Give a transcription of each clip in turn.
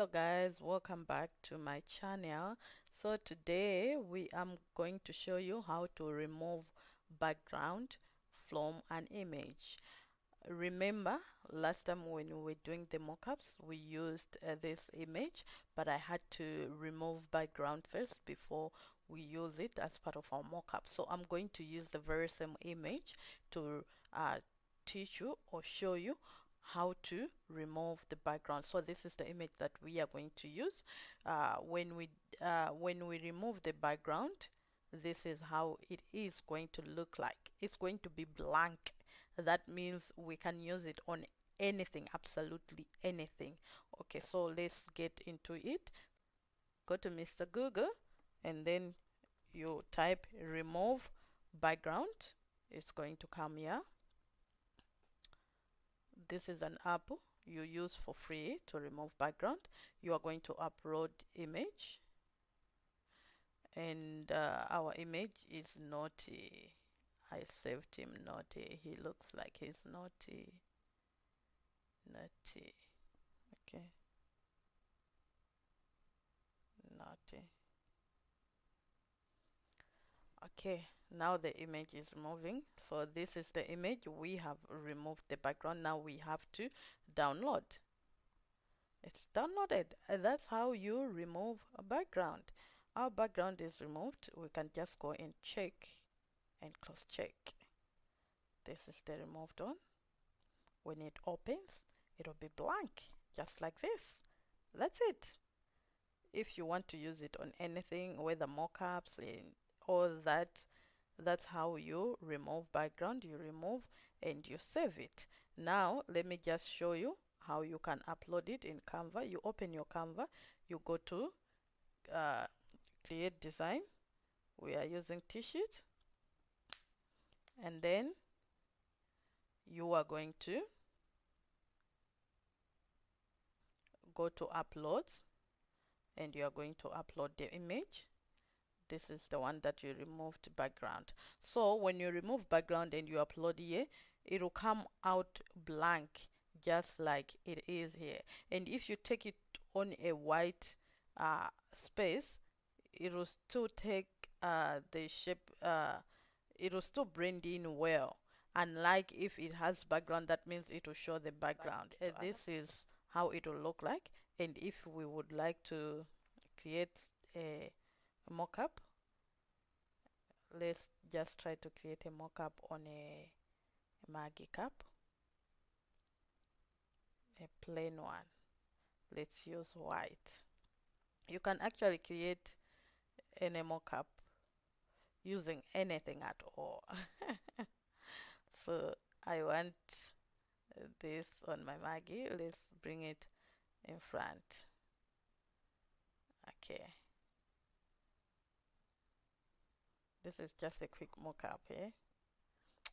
Hello guys, welcome back to my channel. So today we am going to show you how to remove background from an image. Remember last time when we were doing the mockups we used this image, but I had to remove background first before we use it as part of our mockup. So I'm going to use the very same image to teach you or show you how to remove the background. So this is the image that we are going to use. When we remove the background, this is how it is going to look like. It's going to be blank. That means we can use it on anything, absolutely anything. Okay, so let's get into it. Go to Mr. Google and then you type remove background. It's going to come here. This is an app you use for free to remove background. You are going to upload image, and our image is naughty. I saved him naughty. He looks like he's naughty. Naughty. Okay. Naughty. Okay, now the image is moving. So this is the image. We have removed the background. Now we have to download. It's downloaded. That's how you remove a background. Our background is removed. We can just go and check and cross check. This is the removed one. When it opens, it'll be blank, just like this. That's it. If you want to use it on anything, whether mockups and all that, that's how you remove background. You remove and you save it. Now let me just show you how you can upload it in Canva. You open your Canva, you go to uh, create design. We are using t-shirt, and then you are going to go to uploads and you are going to upload the image. This is the one that you removed background. So when you remove background and you upload here, it will come out blank just like it is here. And if you take it on a white space, it will still take the shape, it will still blend in well. Unlike if it has background, that means it will show the background. This is how it will look like. And if we would like to create a mockup, let's just try to create a mockup on a Maggie cup, a plain one. Let's use white. You can actually create any mockup using anything at all. So I want this on my Maggie. Let's bring it in front. Okay. This is just a quick mockup, eh?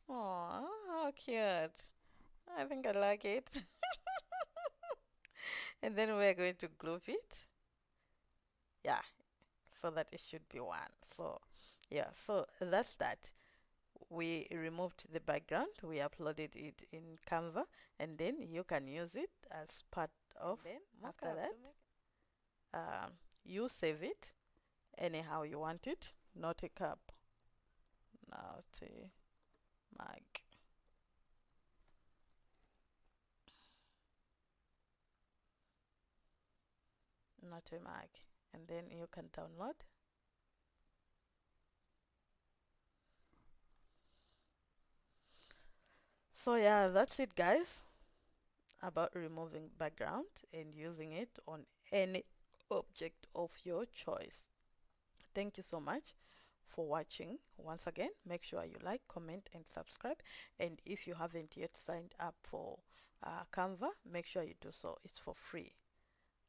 Oh, how cute. I think I like it. And then we're going to group it. Yeah, so that it should be one. So yeah, so that's that. We removed the background, we uploaded it in Canva, and then you can use it as part of. Then after that, you save it anyhow you want it. Not a cup, not a mug. Not a mug. And then you can download. So yeah, that's it guys, about removing background and using it on any object of your choice. Thank you so much for watching. Once again, make sure you like, comment, and subscribe. And if you haven't yet signed up for Canva, make sure you do so. It's for free.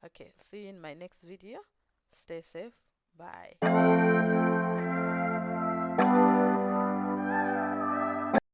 Okay, see you in my next video. Stay safe. Bye.